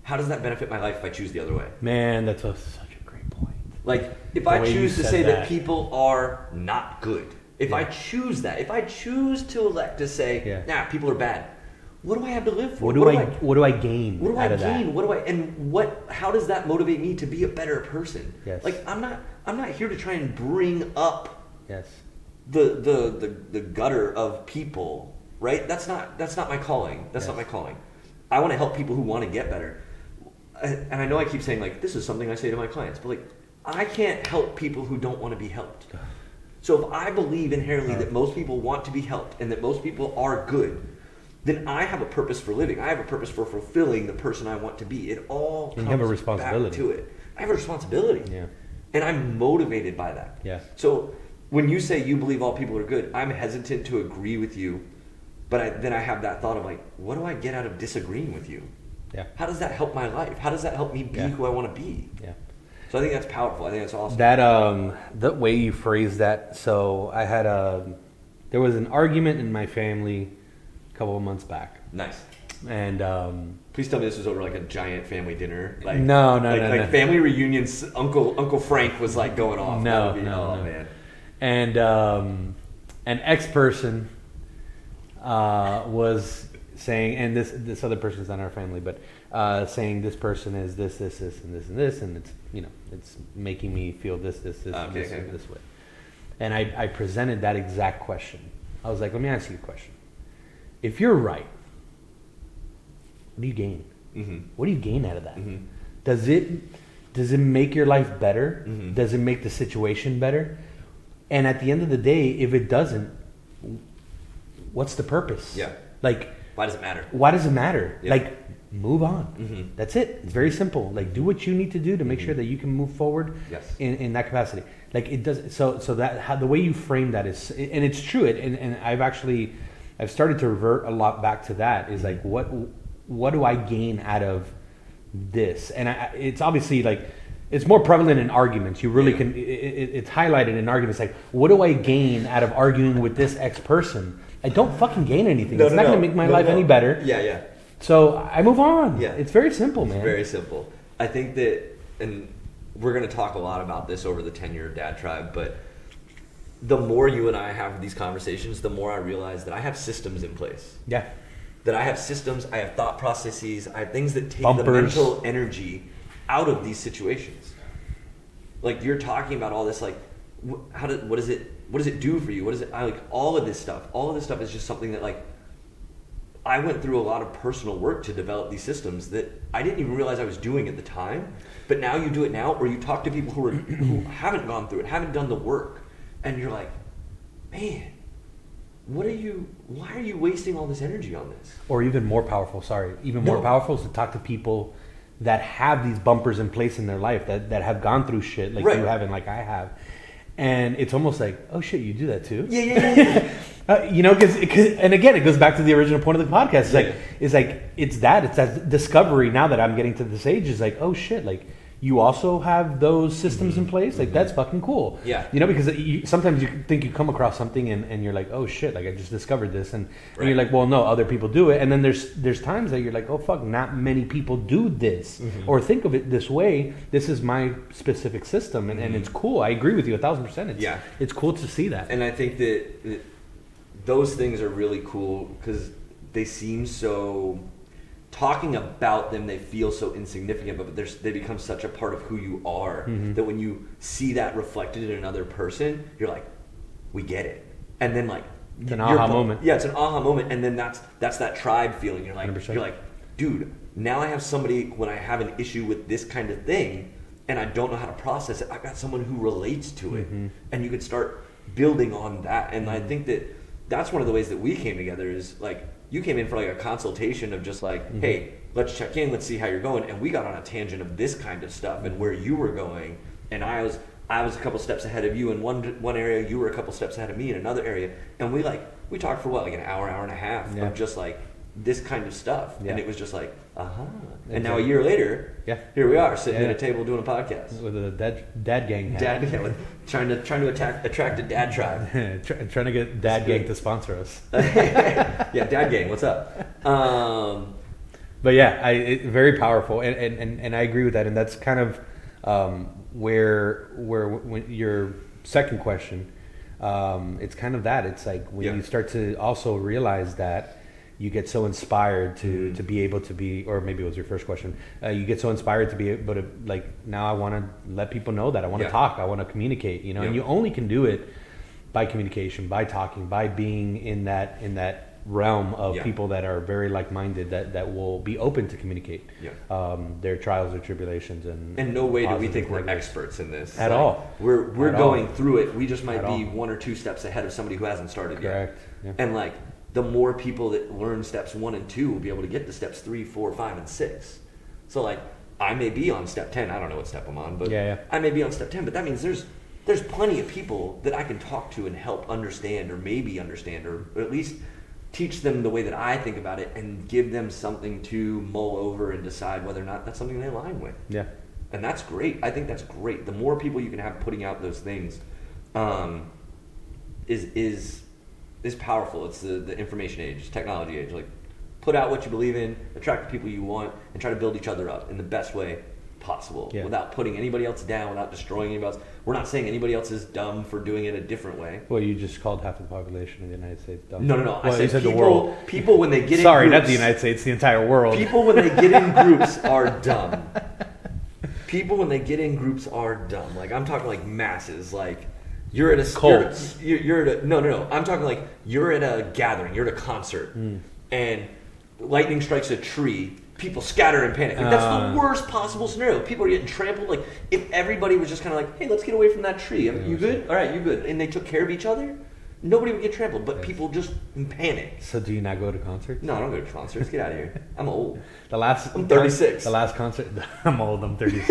how does that benefit my life if I choose the other way? Man, that's such a great point. Like if I choose to say that people are not good, if I choose that, if I choose to elect to say, nah, people are bad, what do I have to live for? What do I gain? What do I gain? That? How does that motivate me to be a better person? Yes. Like I'm not here to try and bring up the gutter of people, right? That's not my calling. That's not my calling. I want to help people who want to get better. And I know I keep saying like this is something I say to my clients, but like I can't help people who don't want to be helped. So if I believe inherently that most people want to be helped and that most people are good, then I have a purpose for living. I have a purpose for fulfilling the person I want to be. It all comes have a responsibility. back to it. I have a responsibility. Yeah. And I'm motivated by that. Yeah. So when you say you believe all people are good, I'm hesitant to agree with you, but then I have that thought of like, what do I get out of disagreeing with you? Yeah. How does that help my life? How does that help me be who I want to be? Yeah. So I think that's powerful. I think that's awesome. That the way you phrase that. So I had there was an argument in my family a couple of months back. Nice. And please tell me this was over like a giant family dinner. Like no. Family reunions. Uncle Frank was like going off. No. Man. And an ex-person was saying, and this other person's not in our family, but saying this person is this, and this, and it's it's making me feel this way. And I presented that exact question. I was like, let me ask you a question. If you're right, what do you gain? Mm-hmm. What do you gain out of that? Mm-hmm. Does it make your life better? Mm-hmm. Does it make the situation better? And at the end of the day, if it doesn't, what's the purpose? Yeah. Like, why does it matter? Why does it matter? Yeah. Like, move on. Mm-hmm. That's it. It's very simple. Like, do what you need to do to make sure that you can move forward in that capacity. Like, it does. So that how the way you frame that is, and it's true. And I've started to revert a lot back to that. Is like, what do I gain out of this? And it's obviously like, it's more prevalent in arguments. You really can. It's highlighted in arguments. Like, what do I gain out of arguing with this X person? I don't fucking gain anything. It's not going to make my life any better. Yeah. So I move on. Yeah. It's very simple, man. It's very simple. I think that, and we're going to talk a lot about this over the tenure of Dad Tribe, but the more you and I have these conversations, the more I realize that I have systems in place. Yeah. That I have systems, I have thought processes, I have things that take Bumpers. the mental energy out of these situations. Like you're talking about all this, like, what does it do for you? What is it? All of this stuff is just something that like I went through a lot of personal work to develop these systems that I didn't even realize I was doing at the time. But now you do it now, or you talk to people who haven't gone through it, haven't done the work, and you're like, man, why are you wasting all this energy on this? Or even more powerful, more powerful is to talk to people that have these bumpers in place in their life, that have gone through shit like you have and like I have. And it's almost like, oh shit, you do that too? Yeah. Because and again, it goes back to the original point of the podcast. It's it's that discovery now that I'm getting to this age is like, oh shit, like you also have those systems in place. Like that's fucking cool. Yeah. Because sometimes you think you come across something and you're like, oh shit, like I just discovered this, and you're like, well, no, other people do it. And then there's times that you're like, oh fuck, not many people do this or think of it this way. This is my specific system, and it's cool. I agree with you 1,000%. It's cool to see that. And I think that those things are really cool because they seem so. Talking about them, they feel so insignificant, but they become such a part of who you are that when you see that reflected in another person, you're like, we get it. And then like it's an aha moment. Yeah, it's an aha moment, and then that's that tribe feeling. You're like 100%. You're like, dude, now I have somebody when I have an issue with this kind of thing and I don't know how to process it, I've got someone who relates to it. And you could start building on that. And I think that's one of the ways that we came together is like you came in for like a consultation of just like, hey, let's check in, let's see how you're going. And we got on a tangent of this kind of stuff and where you were going. And I was a couple steps ahead of you in one area, you were a couple steps ahead of me in another area. And we like we talked for what, like an hour and a half of just like this kind of stuff. Yeah. And it was just like, Exactly. And now a year later, here we are sitting at a table doing a podcast. With a dad gang hat. Trying to attract a dad tribe. Trying to get dad gang to sponsor us. Yeah, dad gang, what's up? But yeah, very powerful, and I agree with that, and that's kind of where when your second question, it's kind of that. It's like when you start to also realize that you get so inspired to be able to be, or maybe it was your first question. You get so inspired to be able to, like, now I want to let people know that I want to talk, I want to communicate, you know, and you only can do it by communication, by talking, by being in that realm of people that are very like-minded, that will be open to communicate their trials or tribulations, and no way do we think we're experts in this at all. We're going through it. We just might be 1 or 2 steps ahead of somebody who hasn't started yet. Yeah. And like, the more people that learn steps 1 and 2 will be able to get to steps 3, 4, 5, and 6. So like, I may be on step 10. I don't know what step I'm on, but I may be on step 10. But that means there's plenty of people that I can talk to and help understand, or maybe understand, or at least teach them the way that I think about it, and give them something to mull over and decide whether or not that's something they align with. Yeah. And that's great. I think that's great. The more people you can have putting out those things, is powerful. It's the information age, technology age. Like, put out what you believe in, attract the people you want, and try to build each other up in the best way possible, without putting anybody else down, without destroying anybody else. We're not saying anybody else is dumb for doing it a different way. Well, you just called half the population of the United States dumb. No. Well, I said the world. People when they get in Sorry, groups, not the United States, the entire world. People when they get in groups are dumb. People when they get in groups are dumb. Like, I'm talking like masses. Like, you're at a cults. You're at a no. I'm talking like you're at a gathering. You're at a concert, and lightning strikes a tree. People scatter in panic. Like, that's the worst possible scenario. People are getting trampled. Like, if everybody was just kind of like, "Hey, let's get away from that tree. You good? All right, you good?" And they took care of each other, nobody would get trampled. But people just panic. So, do you not go to concerts? No, I don't go to concerts. Get out of here. I'm old. I'm 36. The last concert. I'm old. I'm 36.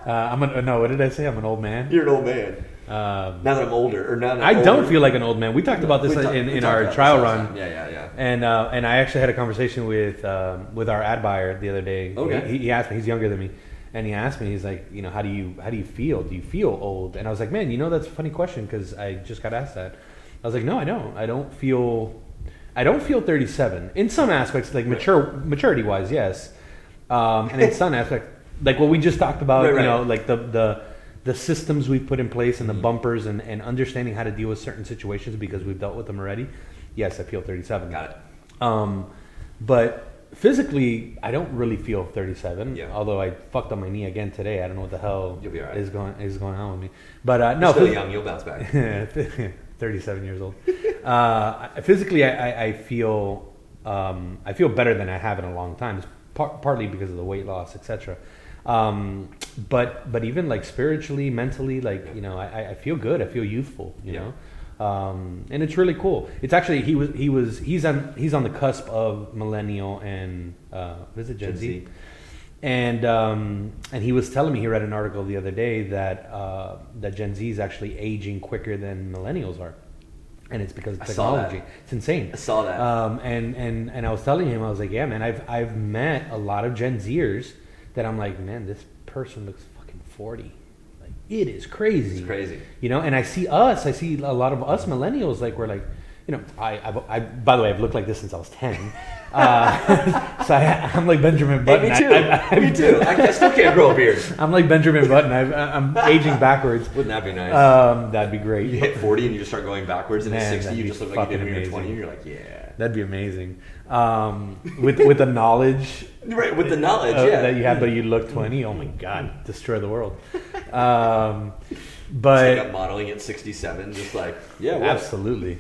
No. What did I say? I'm an old man. You're an old man. Now that I'm older, or now that I don't feel like an old man. We talked about this in our trial run. Yeah. And I actually had a conversation with our ad buyer the other day. Okay. He asked me. He's younger than me, and he asked me. He's like, how do you feel? Do you feel old? And I was like, man, that's a funny question, because I just got asked that. I was like, no, I don't. I don't feel 37 in some aspects, like maturity wise, yes. And in some aspects, like what we just talked about, like the systems we've put in place, and the bumpers, and understanding how to deal with certain situations because we've dealt with them already. Yes, I feel 37. Got it. But physically, I don't really feel 37. Yeah. Although I fucked on my knee again today. I don't know what the hell You'll be all right. is going on with me. But no, you're still young. You'll bounce back. 37 years old. Physically, I feel better than I have in a long time. It's partly because of the weight loss, etc. But even like spiritually, mentally, like I feel good. I feel youthful. You know, and it's really cool. It's actually he's on the cusp of millennial and what is it, Gen Z? And he was telling me, he read an article the other day that Gen Z is actually aging quicker than millennials are. And it's because of technology. It's insane. I saw that. And I was telling him, I was like, yeah, man, I've met a lot of Gen Zers that I'm like, man, this person looks fucking 40. Like, it is crazy. It's crazy. And I see a lot of us millennials, like, we're like, I by the way, I've looked like this since I was 10. So I'm like Benjamin Button. Hey, me too. I still can't grow a beard. I'm like Benjamin Button. I'm aging backwards. Wouldn't that be nice? That'd be great. You hit 40 and you just start going backwards, and at Man, 60 you just look like you did when you were 20, and you're like, that'd be amazing. With the knowledge, right? With the knowledge, that you have, but you look 20. Oh my God, destroy the world. But take up modeling at 67, just like absolutely.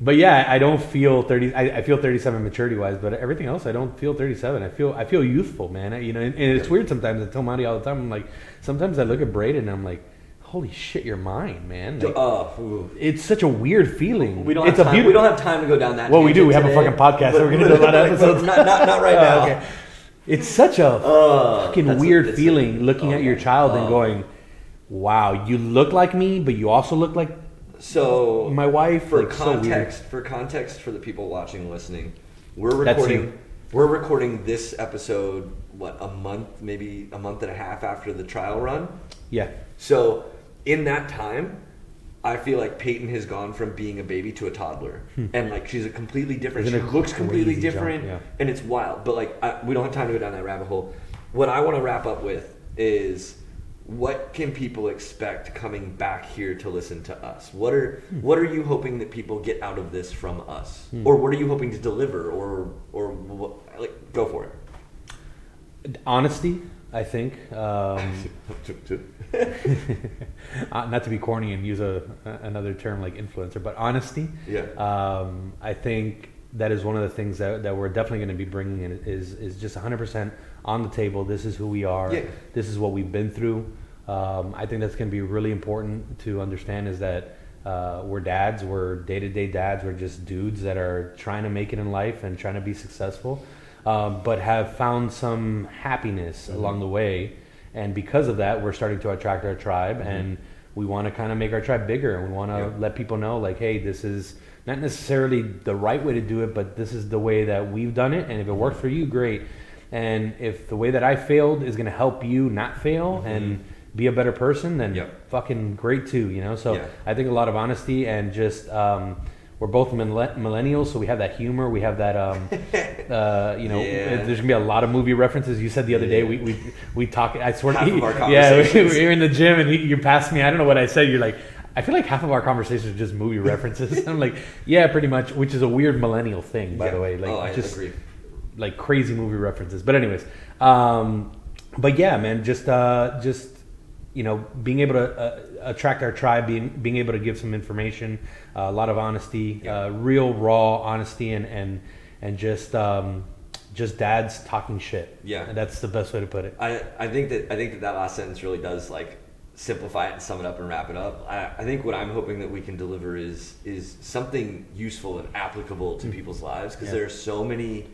But yeah, I don't feel 30. I feel 37 maturity wise, but everything else, I don't feel 37. I feel youthful, man. And it's weird sometimes. I tell Marty all the time. I'm like, sometimes I look at Braden and I'm like, holy shit, you're mine, man. Like, it's such a weird feeling. We don't have time to go down that. Well, we do. We have a fucking podcast, so we're gonna do a lot of episodes. Not right now. Okay. It's such a fucking weird feeling looking at your child and going, wow, you look like me, but you also look like So my wife, for like, so weird. context for the people watching, listening, we're That's recording. you. We're recording this episode, maybe a month and a half after the trial run. Yeah. So in that time, I feel like Peyton has gone from being a baby to a toddler, and like she's a completely different. She looks completely different, and it's wild. But like we don't have time to go down that rabbit hole. What I want to wrap up with is, what can people expect coming back here to listen to us? What are you hoping that people get out of this from us, or what are you hoping to deliver, or like go for it? Honesty, I think. Not to be corny and use another term like influencer, but honesty. Yeah. I think that is one of the things that we're definitely going to be bringing in is just 100% on the table. This is who we are. Yeah. This is what we've been through. I think that's going to be really important to understand, is that we're dads. We're day-to-day dads. We're just dudes that are trying to make it in life and trying to be successful, but have found some happiness along the way. And because of that, we're starting to attract our tribe, and we want to kind of make our tribe bigger, and we want to let people know, like, hey, this is not necessarily the right way to do it, but this is the way that we've done it, and if it works for you, great. And if the way that I failed is going to help you not fail and be a better person, then fucking great too, you know? So I think a lot of honesty, and just we're both millennials, so we have that humor. We have that, there's going to be a lot of movie references. You said the other day, we talk, I swear, half of our conversations. we were in the gym, and you passed me. I don't know what I said. You're like, I feel like half of our conversations are just movie references. I'm like, yeah, pretty much, which is a weird millennial thing, by the way. Like, I agree. Like crazy movie references. But anyways, but yeah, man, just being able to attract our tribe, being able to give some information, a lot of honesty, real raw honesty, and just dads talking shit. Yeah, and that's the best way to put it. I think that last sentence really does like simplify it and sum it up and wrap it up. I think what I'm hoping that we can deliver is something useful and applicable to people's lives, because there's so many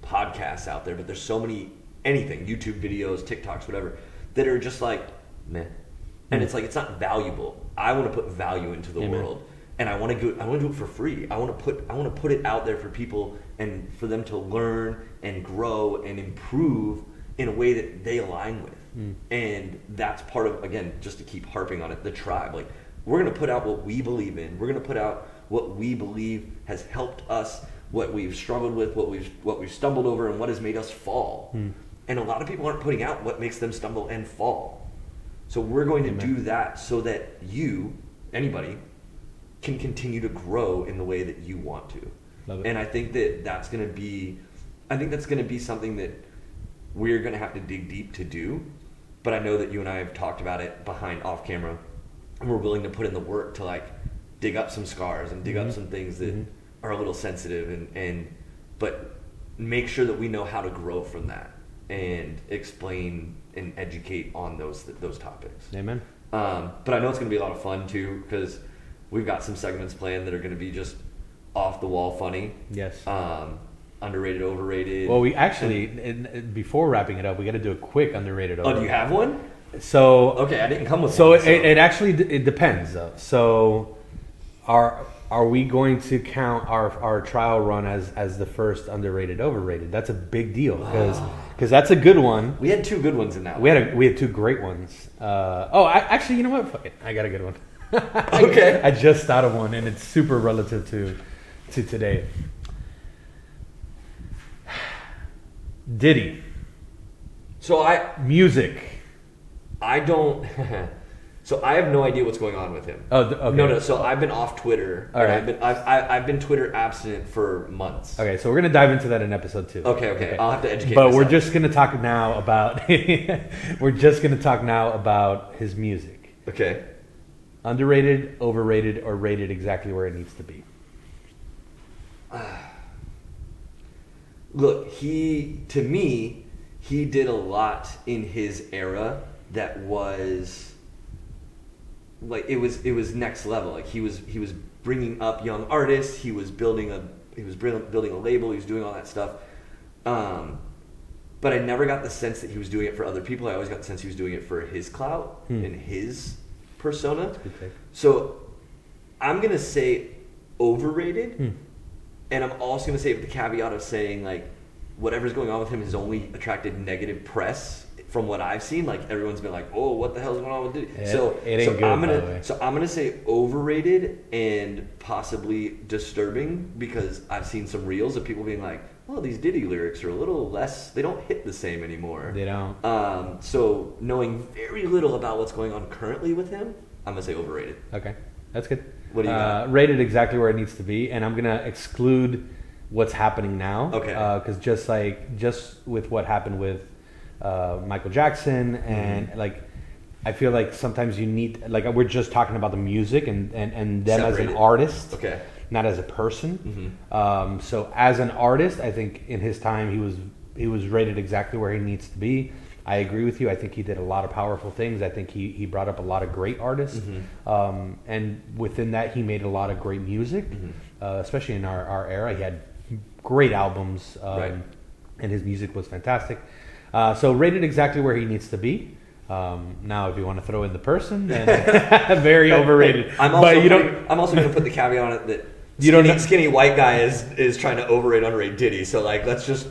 podcasts out there, but there's so many anything, YouTube videos, TikToks, whatever, that are just like meh, and it's like, it's not valuable. I want to put value into the world, and I want to do it for free. I want to put it out there for people, and for them to learn and grow and improve in a way that they align with. And that's part of, again, just to keep harping on it, the tribe. Like, we're going to put out what we believe in. We're going to put out what we believe has helped us, what we've struggled with, what we've stumbled over, and what has made us fall. And a lot of people aren't putting out what makes them stumble and fall. So we're going to do that so that anybody, can continue to grow in the way that you want to. Love it. And I think that's going to be something that we're going to have to dig deep to do. But I know that you and I have talked about it off camera, and we're willing to put in the work to like dig up some scars and dig up some things that are a little sensitive, but make sure that we know how to grow from that and explain and educate on those topics. Amen. But I know it's going to be a lot of fun too, because we've got some segments planned that are going to be just off the wall funny. Yes. Underrated, overrated. Well, we actually, before wrapping it up, we got to do a quick underrated, overrated. Oh, do you have one? So okay, I didn't come with so one. It actually it depends though. So are we going to count our trial run as the first underrated, overrated? That's a big deal, because that's a good one. We had two good ones in that. We had two great ones. Actually, you know what? Fuck it. I got a good one. Okay. I just thought of one, and it's super relative to today. Diddy. Music. I don't. So I have no idea what's going on with him. Oh, okay. No. So I've been off Twitter. All right. I've been Twitter abstinent for months. Okay, so we're gonna dive into that in episode 2. Okay. I'll have to educate. But myself. we're just gonna talk now about his music. Okay. Underrated, overrated, or rated exactly where it needs to be. Look, he did a lot in his era that was like, it was next level. Like, he was bringing up young artists. He was building a label. He was doing all that stuff. But I never got the sense that he was doing it for other people. I always got the sense he was doing it for his clout and his persona. Good take. So I'm gonna say overrated, and I'm also gonna say with the caveat of saying like whatever's going on with him has only attracted negative press from what I've seen. Like everyone's been like, "Oh, what the hell's going on with Diddy?" It ain't good, I'm by the gonna way. so I'm gonna say overrated and possibly disturbing because I've seen some reels of people being like, "Well, these Diddy lyrics are a little less. They don't hit the same anymore." They don't. So knowing very little about what's going on currently with him, I'm gonna say overrated. Okay, that's good. What do you got? Rated exactly where it needs to be, and I'm gonna exclude what's happening now. Okay. Because just with what happened with Michael Jackson, and like, I feel like sometimes you need, like, we're just talking about the music and them as an Separated. artist, Okay. not as a person. So as an artist, I think in his time he was rated exactly where he needs to be. I agree with you. I think he did a lot of powerful things. I think he brought up a lot of great artists. And within that, he made a lot of great music, especially in our era. He had great albums, Right. and his music was fantastic. So rated exactly where he needs to be. Now, if you want to throw in the person, then very overrated. I'm also going to put the caveat on it that skinny white guy is trying to overrate underrate Diddy. So like let's just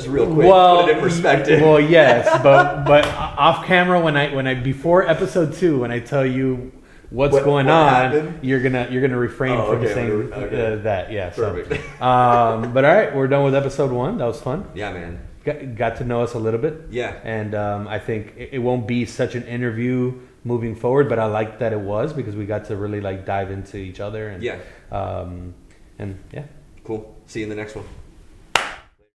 real quick put it in perspective. Well, yes, but off camera when I before episode 2 when I tell you what's going what on, happened? you're gonna refrain from okay, saying okay. that. Yeah. Perfect. So, but all right, we're done with episode 1. That was fun. Yeah, man. Got to know us a little bit. Yeah. And I think it won't be such an interview moving forward, but I like that it was because we got to really like dive into each other. And, Yeah. And yeah. Cool. See you in the next one.